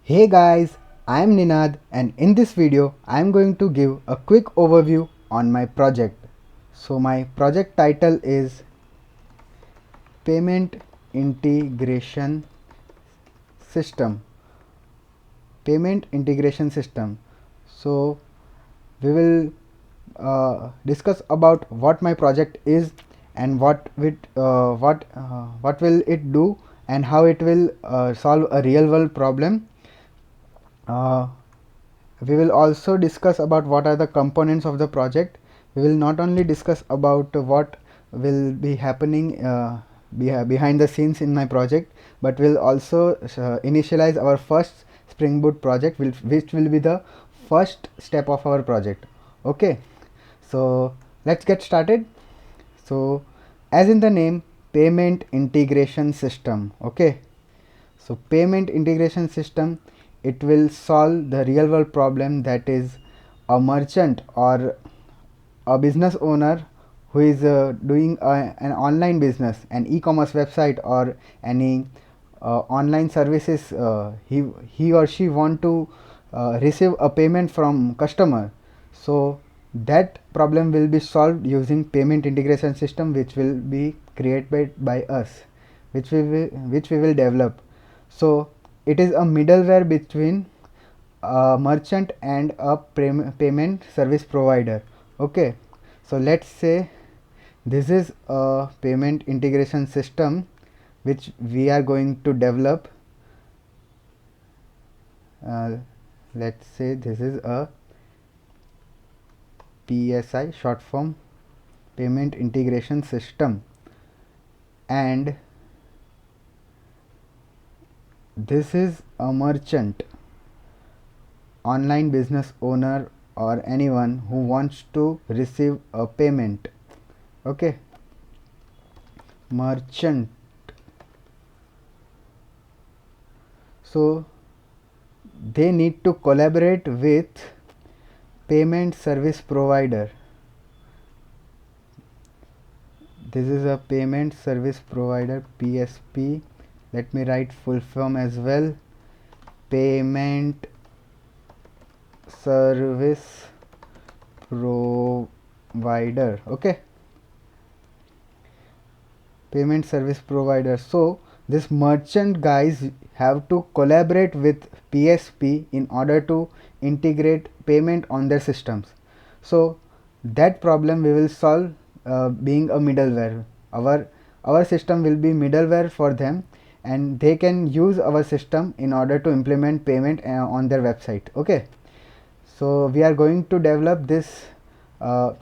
Hey guys, I am Ninad and in this video I am going to give a quick overview on my project. So my project title is Payment Integration System. Payment Integration System. So we will discuss about what my project is and what will it do and how it will solve a real world problem. Uh, we will also discuss about what are the components of the project. We will not only discuss about what will be happening behind the scenes in my project, but we'll also initialize our first Spring Boot project, which will be the first step of our project. Okay, so let's get started. So as in the name, payment integration system. Okay, so payment integration system, it will solve the real world problem, that is a merchant or a business owner who is doing an online business, an e-commerce website or any online services. He or she want to receive a payment from customer. So that problem will be solved using payment integration system, which will be created by us, which we will develop. So it is a middleware between a merchant and a payment service provider. Okay, so let's say this is a payment integration system which we are going to develop. uh, let's say this is a PSI, short form payment integration system, and this is a merchant, online business owner, or anyone who wants to receive a payment. Okay, merchant. So they need to collaborate with payment service provider. This is a payment service provider, PSP. Let me write full form as well. Payment service provider. Okay, payment service provider. So this merchant guys have to collaborate with PSP in order to integrate payment on their systems. So that problem we will solve being a middleware. Our system will be middleware for them, and they can use our system in order to implement payment on their website. Okay, so we are going to develop this uh,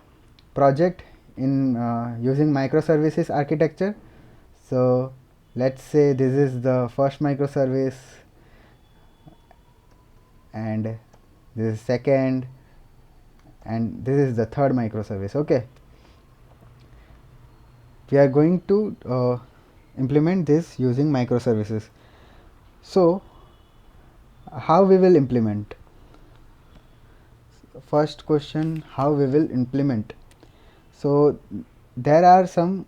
project in using microservices architecture. So let's say this is the first microservice, and this is second, and this is the third microservice. Okay, we are going to implement this using microservices. So how we will implement? First question, how we will implement? So there are some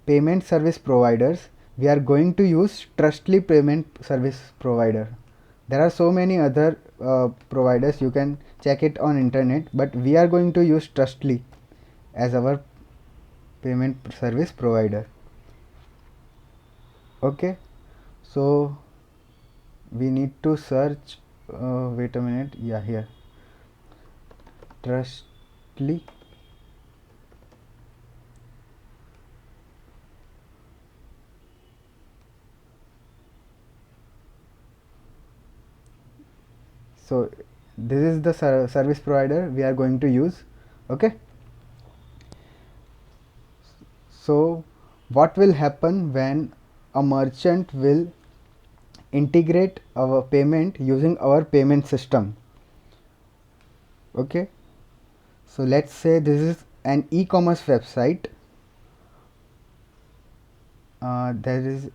payment service providers. We are going to use Trustly payment service provider. There are so many other providers, you can check it on internet, but we are going to use Trustly as our payment service provider. Okay, so we need to search, wait a minute, yeah, here, Trustly. So this is the service provider we are going to use. Okay, so what will happen when a merchant will integrate our payment using our payment system? Okay, so let's say this is an e-commerce website. There is,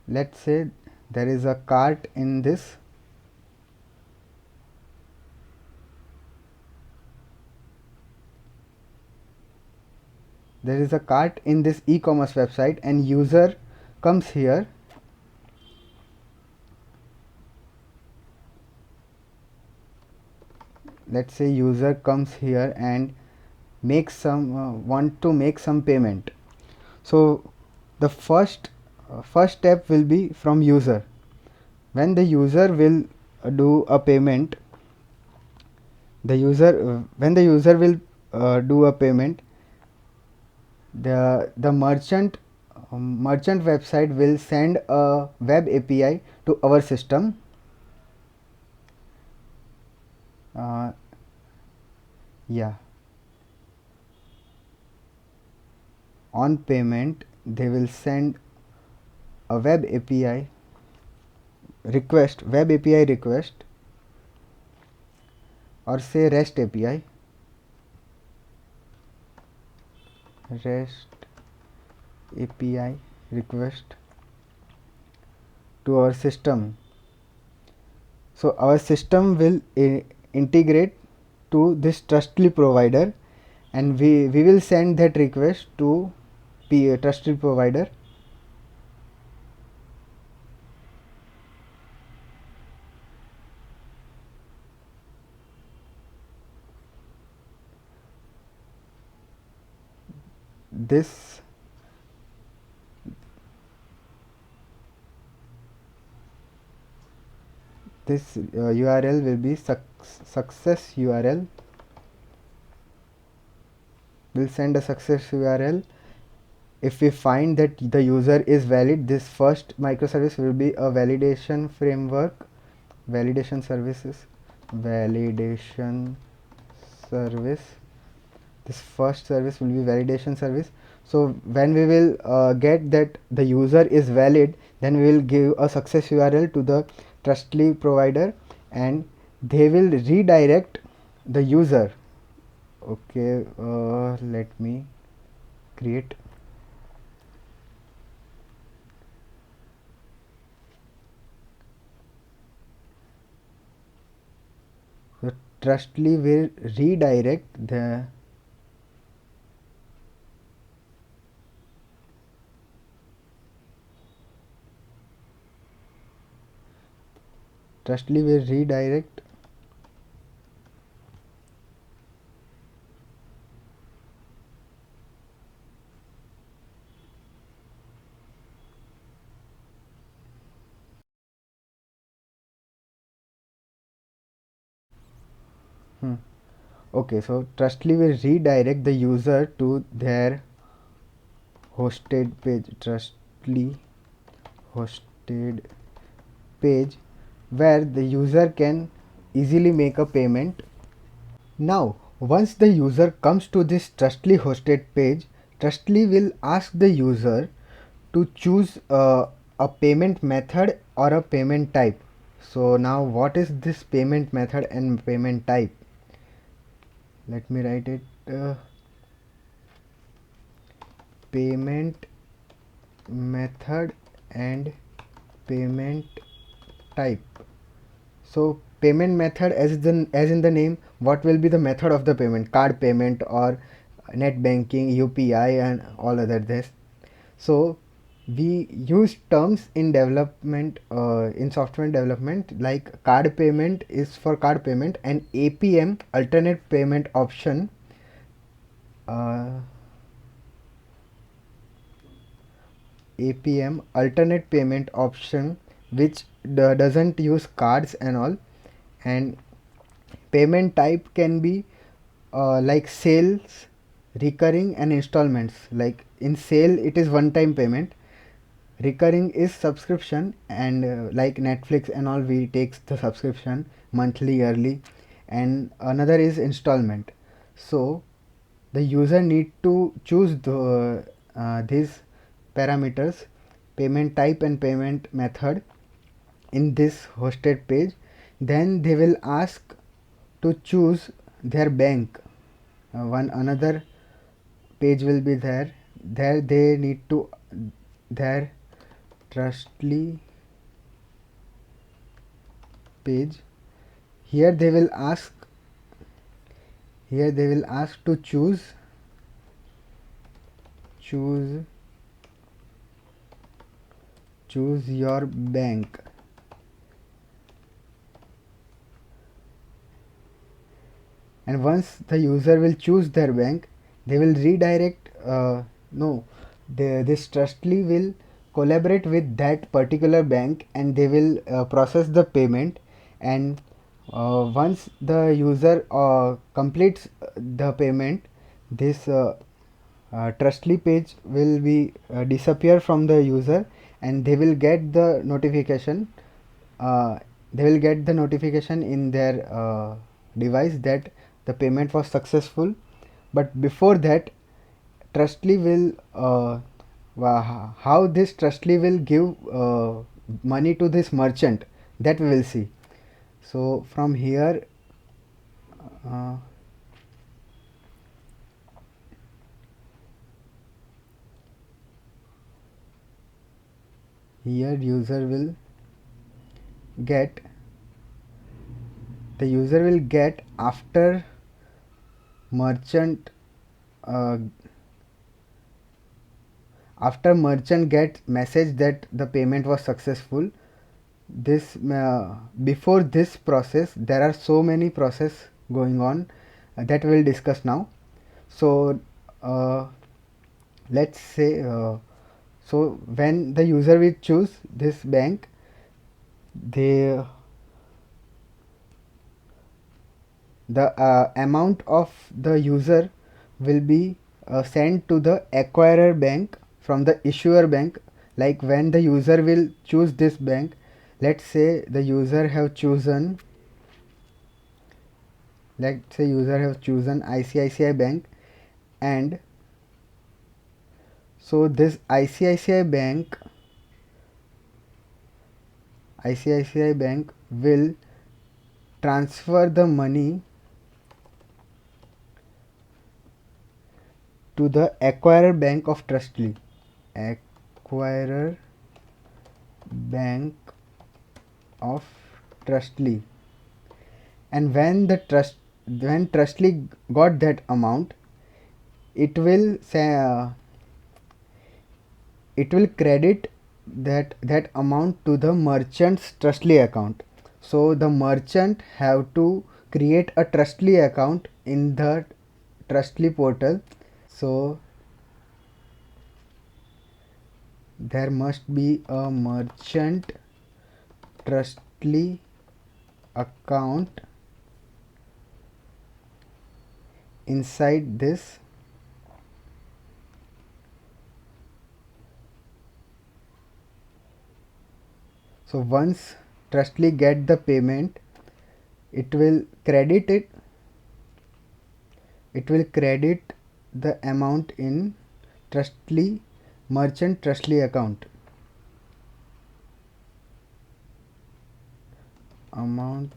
let's say there is a cart in this. There is a cart in this e-commerce website, and user comes here, let's say user comes here and makes some want to make some payment. So the first step will be from user. When the user will do a payment, the user when the user will do a payment, the merchant website will send a web API to our system. Yeah, on payment they will send a web API request, or say REST API, REST API request to our system. So our system will integrate to this trustly provider, and we will send that request to trustly provider. This URL will be success URL. We'll send a success URL. If we find that the user is valid, this first microservice will be a validation framework, validation services, validation service. This first service will be validation service. So when we will get that the user is valid, then we will give a success URL to the trustly provider, and they will redirect the user. Okay, let me create. So trustly will redirect the trustly will redirect okay, so trustly will redirect the user to their hosted page, trustly hosted page, where the user can easily make a payment. Now once the user comes to this trustly hosted page, trustly will ask the user to choose a payment method or a payment type. So now what is this payment method and payment type? Let me write it. Payment method and payment type. So payment method, as in the name, what will be the method of the payment? Card payment or net banking, UPI, and all other this. So we use terms in development, in software development, like card payment is for card payment, and APM, alternate payment option, APM, alternate payment option, which doesn't use cards and all. And payment type can be like sales, recurring, and installments. Like in sale it is one time payment, recurring is subscription, and like Netflix and all, we takes the subscription monthly, yearly, and another is installment. So the user need to choose these parameters, payment type and payment method, in this hosted page. Then they will ask to choose their bank. One another page will be there they need to their trustly page. Here they will ask to choose choose your bank. And once the user will choose their bank, they will redirect, no, this trustly will collaborate with that particular bank, and they will process the payment. And once the user completes the payment, this trustly page will be disappear from the user, and they will get the notification, uh, in their device that the payment was successful. But before that, trustly will how this trustly will give money to this merchant, that we will see. So from here, uh, here get user will get after merchant, uh, gets message that the payment was successful. This before this process there are so many process going on, that we will discuss now. So uh, let's say, so when the user will choose this bank, they the amount of the user will be sent to the acquirer bank from the issuer bank. Like when the user will choose this bank, let's say the user have chosen ICICI bank. And so this ICICI bank will transfer the money to the acquirer bank of Trustly. Acquirer bank of Trustly. And when Trustly got that amount, it will say, it will credit that amount to the merchant's Trustly account. So the merchant have to create a Trustly account in the Trustly portal. So there must be a merchant Trustly account inside this. So once Trustly get the payment, it will credit the amount in Trustly merchant Trustly account. Amount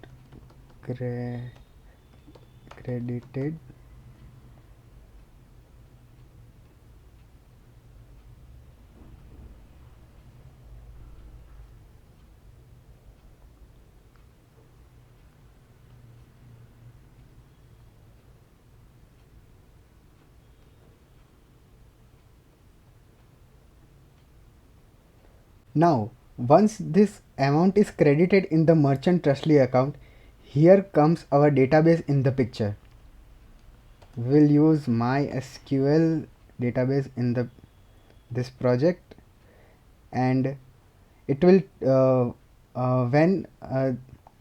credited. Now, once this amount is credited in the merchant Trustly account, here comes our database in the picture. We will use MySQL database in this project, and it will when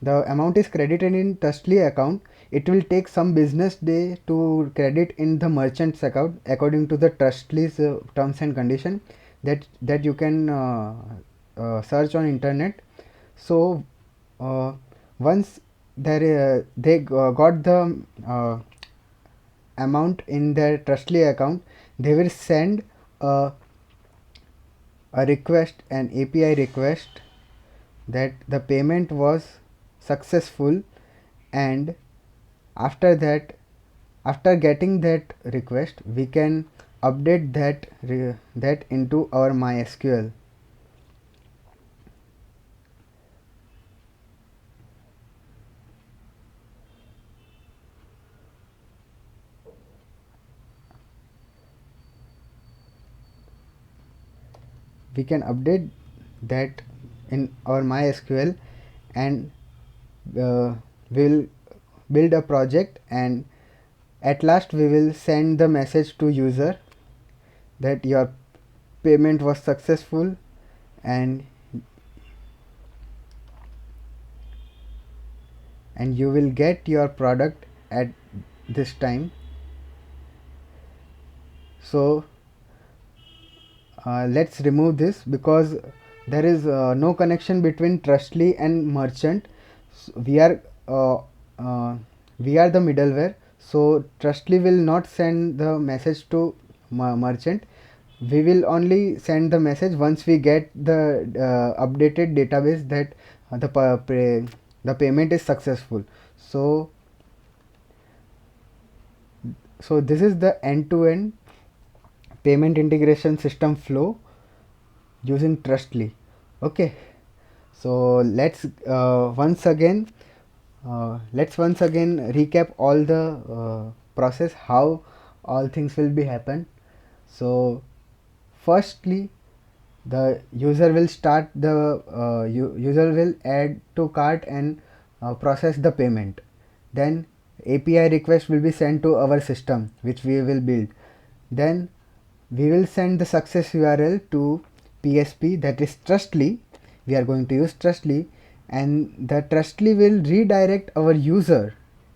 the amount is credited in Trustly account, it will take some business day to credit in the merchant's account according to the Trustly's terms and condition that you can search on internet. So once they got the amount in their Trustly account, they will send a request, an API request, that the payment was successful. And after that, after getting that request, we can update that into our MySQL. We can update that in our MySQL, and we'll build a project, and at last we will send the message to user that your payment was successful, and you will get your product at this time. So let's remove this, because there is no connection between Trustly and merchant. We are uh, uh, we are the middleware, so Trustly will not send the message to merchant. We will only send the message once we get the updated database that the payment is successful. So this is the end-to-end payment integration system flow using Trustly. Okay, so let's once again recap all the process, how all things will be happen. So firstly, the user will start the user will add to cart and process the payment. Then API request will be sent to our system which we will build. Then we will send the success URL to PSP, that is Trustly. We are going to use Trustly, and the Trustly will redirect our user,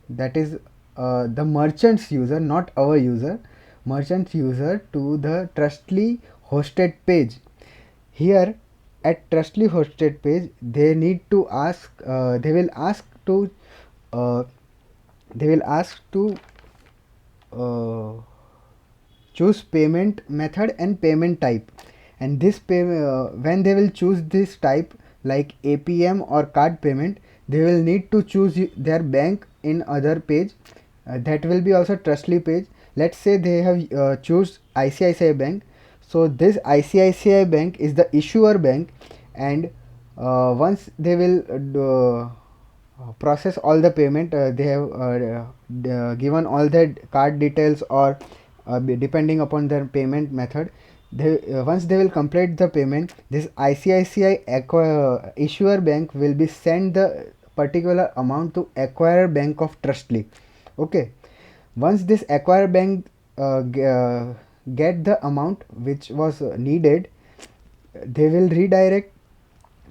that is the merchant's user, not our user, merchant's user, to the Trustly hosted page. Here at Trustly hosted page, they need to ask, they will ask to uh, uh, choose payment method and payment type, and this when they will choose this type like APM or card payment, they will need to choose their bank in other page, that will be also Trustly page. Let's say they have choose ICICI Bank, so this ICICI Bank is the issuer bank, and once they will process all the payment, they have given all the card details, or depending upon their payment method, they once they will complete the payment, this ICICI issuer bank will be send the particular amount to acquire bank of Trustly. Okay, once this acquire bank get the amount which was needed, they will redirect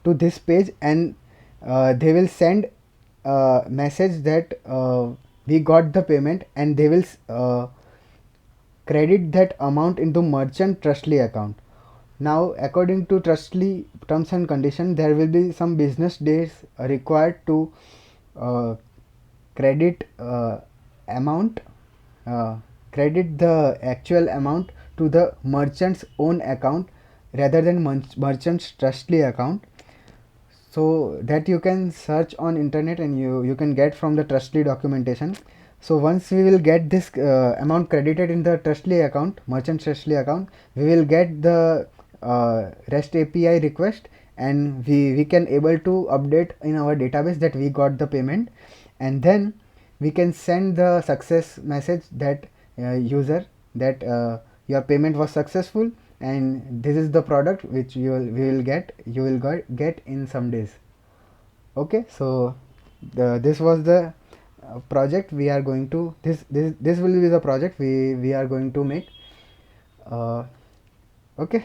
to this page, and they will send a message that we got the payment, and they will credit that amount into merchant Trustly account. Now according to Trustly terms and conditions, there will be some business days required to uh, credit amount credit the actual amount to the merchant's own account rather than merchant's Trustly account. So that you can search on internet, and you can get from the Trustly documentation. So once we will get this amount credited in the Trustly account, merchant Trustly account, we will get the REST API request, and we can able to update in our database that we got the payment, and then we can send the success message that user that your payment was successful, and this is the product which you will get in some days. Okay, so this was the project we are going to this will be the project we are going to make. uh, okay,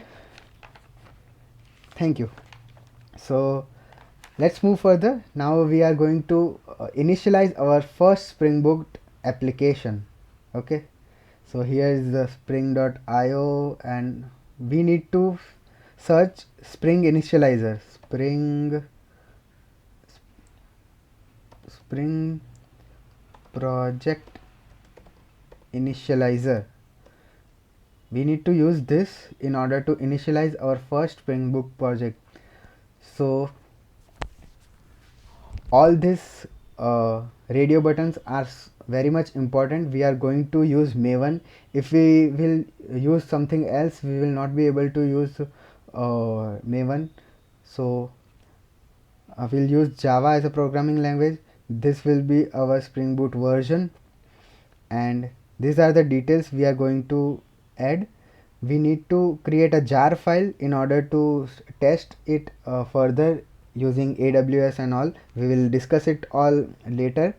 thank you. So let's move further. Now we are going to initialize our first Spring Boot application. Okay, so here is the spring.io, and we need to search Spring Initializer, Spring project initializer. We need to use this in order to initialize our first Spring Boot project. So all these radio buttons are very much important. We are going to use Maven. If we will use something else, we will not be able to use Maven. So we'll use Java as a programming language. This will be our Spring Boot version, and these are the details we are going to add. we need to create a jar file in order to test it further using AWS and all. We will discuss it all later.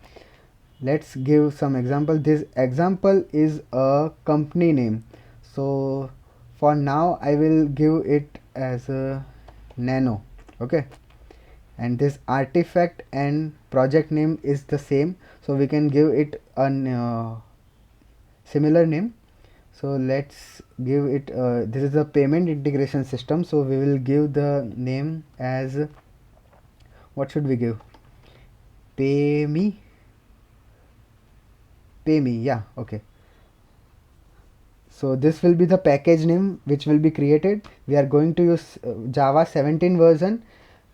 Let's give some example. This example is a company name, so for now I will give it as a nano. Okay, and this artifact and project name is the same, so we can give it a similar name. So let's give it this is a payment integration system, so we will give the name as, what should we give? Pay me. Pay me, yeah, okay. So this will be the package name which will be created. We are going to use Java 17 version.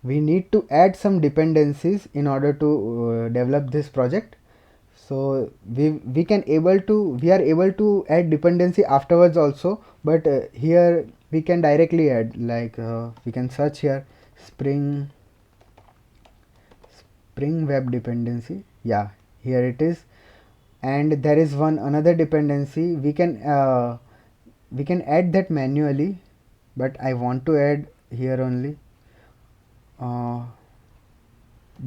We need to add some dependencies in order to develop this project. So we are able to add dependency afterwards also, but here we can directly add, like we can search here spring web dependency. Yeah, here it is. And there is one another dependency we can add that manually, but I want to add here only uh,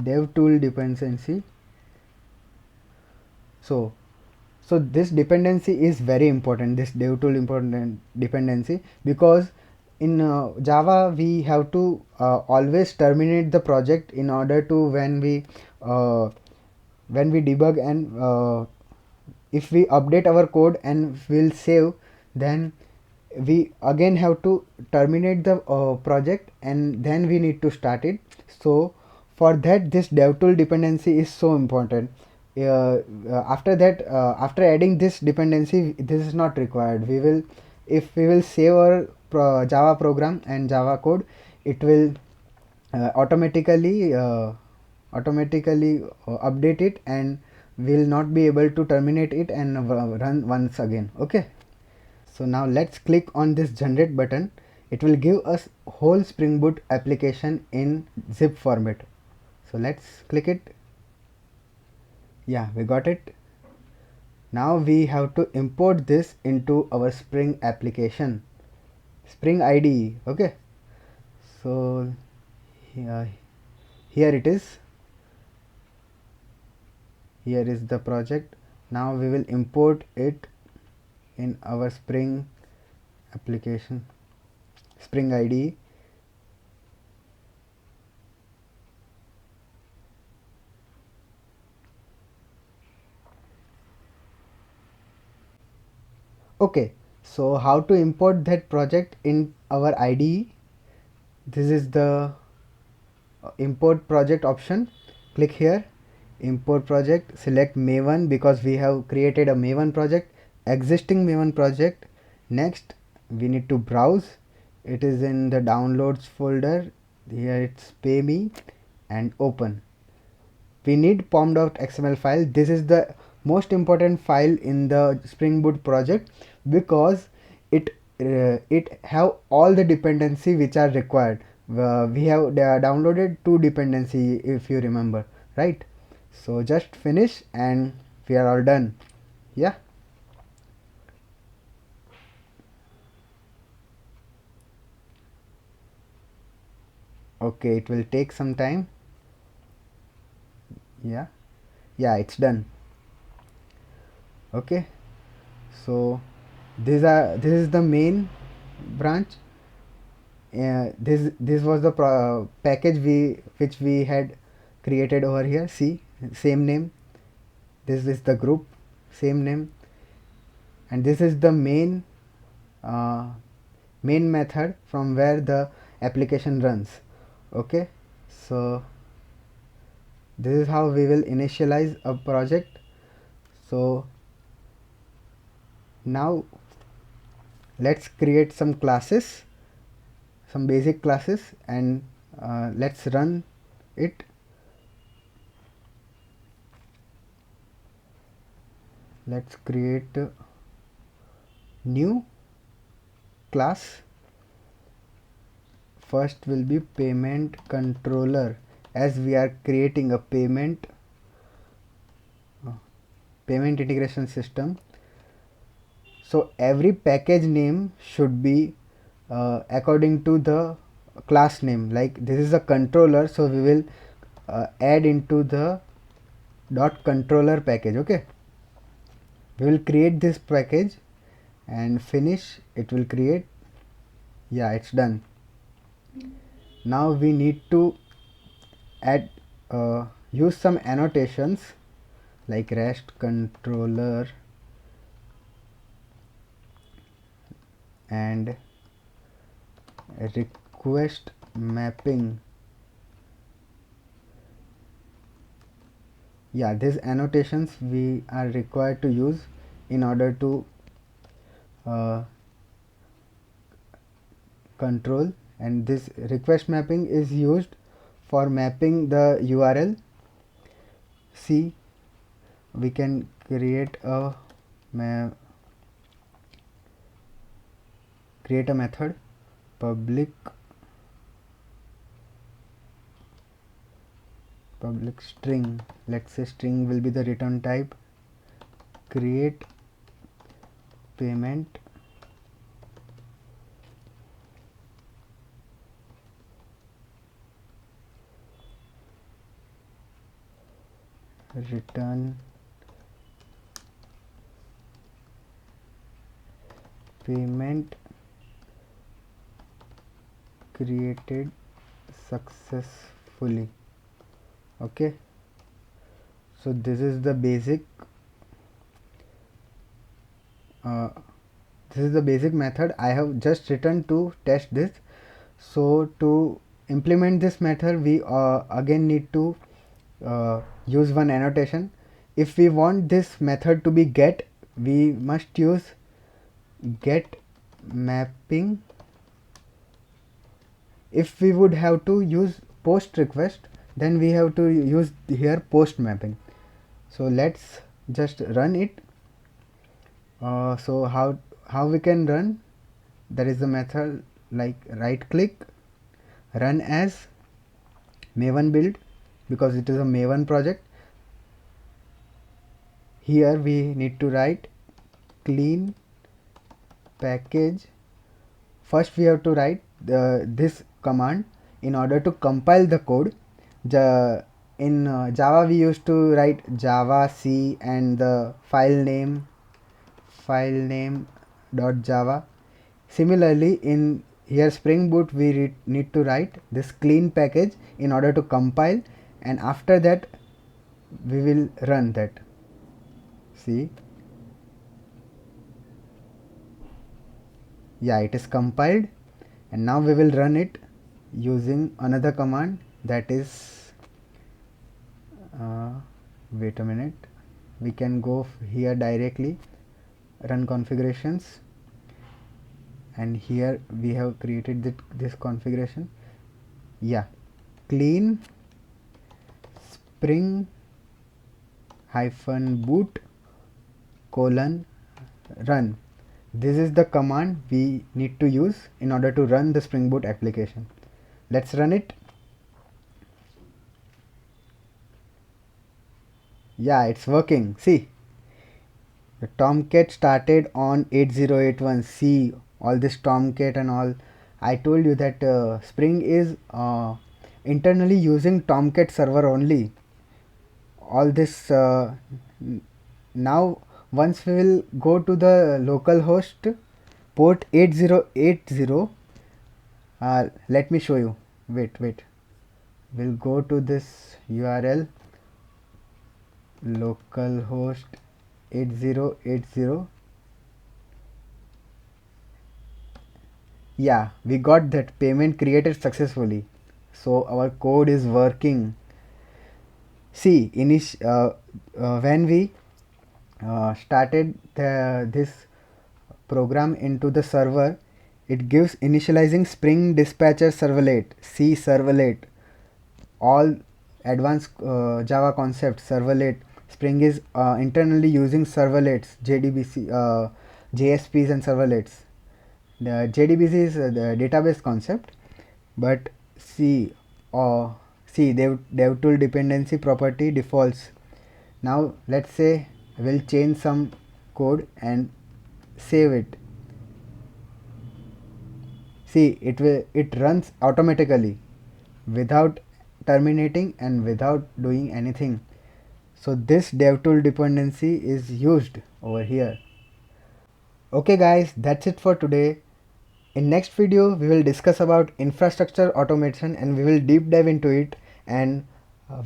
dev tool dependency. So this dependency is very important, this dev tool important dependency, because in Java we have to always terminate the project in order to when we debug, and if we update our code and we'll save, then we again have to terminate the project and then we need to start it. So for that, this devtool dependency is so important. After that, after adding this dependency, this is not required. If we will save our Java program and Java code, it will automatically update it, and will not be able to terminate it and run once again. Okay, so now let's click on this generate button. It will give us whole Spring Boot application in zip format. So let's click it. Yeah, we got it. Now we have to import this into our Spring application, Spring IDE. Okay, so here it is. Here is the project. Now we will import it in our Spring application, Spring IDE. Okay, so how to import that project in our IDE? This is the import project option. Click here, import project, select Maven because we have created a Maven project, existing Maven project. Next, we need to browse. It is in the downloads folder. Here it's pay me and open. We need pom.xml file. This is the most important file in the Spring Boot project because it have all the dependency which are required. We have downloaded 2 dependency, if you remember, right? So just finish and we are all done. Yeah. Okay, it will take some time. Yeah, it's done. Okay, so this is the main branch. This was the package which we had created over here. See, same name. This is the group, same name, and this is the uh, main method from where the application runs. Okay, so this is how we will initialize a project. So now let's create some classes, some basic classes, and let's run it. Let's create a new class. First will be payment controller, as we are creating a payment integration system. So every package name should be according to the class name. Like this is a controller, so we will add into the dot controller package. Okay, we will create this package and finish. It will create. Yeah, it's done. Now we need to add use some annotations like rest controller and request mapping. Yeah, these annotations we are required to use in order to control, and this request mapping is used for mapping the URL. See, we can create a method public string. Let's say string will be the return type. Create payment return payment created successfully. Okay, so this is the basic method I have just written to test this. So to implement this method, we again need to use one annotation. If we want this method to be get, we must use get mapping. If we would have to use post request, then we have to use here post mapping. So let's just run it. So how we can run? There is a method like right click, run as Maven build, because it is a Maven project. Here we need to write clean package. First we have to write this command in order to compile the code. In Java we used to write Java C and the file name .java. Similarly, in here Spring Boot we need to write this clean package in order to compile, and after that we will run that. See, yeah, it is compiled, and now we will run it using another command, that is wait a minute, we can go here directly, run configurations, and here we have created this configuration. Yeah, clean spring -boot : run. This is the command we need to use in order to run the Spring Boot application. Let's run it. Yeah, it's working. See, the Tomcat started on 8081. See, all this Tomcat and all. I told you that Spring is internally using Tomcat server only. All this now once we will go to the local host port 8080, let me show you. Wait, we'll go to this URL localhost 8080. Yeah, we got that payment created successfully, so our code is working. See, when we started this program into the server, it gives initializing Spring Dispatcher Servlet, C servlet, all advanced Java concepts servlet. Spring is internally using servlets, JDBC, JSPs and servlets. The JDBC is the database concept, but see, DevTool dependency property defaults. Now let's say we'll change some code and save it. See, it runs automatically without terminating and without doing anything. So this DevTool dependency is used over here. Okay guys, that's it for today. In next video, we will discuss about infrastructure automation and we will deep dive into it, and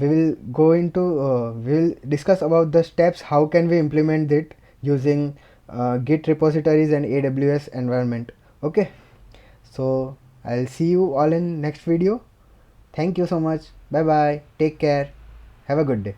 we will discuss about the steps how can we implement it using Git repositories and AWS environment. Okay, so I'll see you all in next video. Thank you so much. Bye bye. Take care. Have a good day.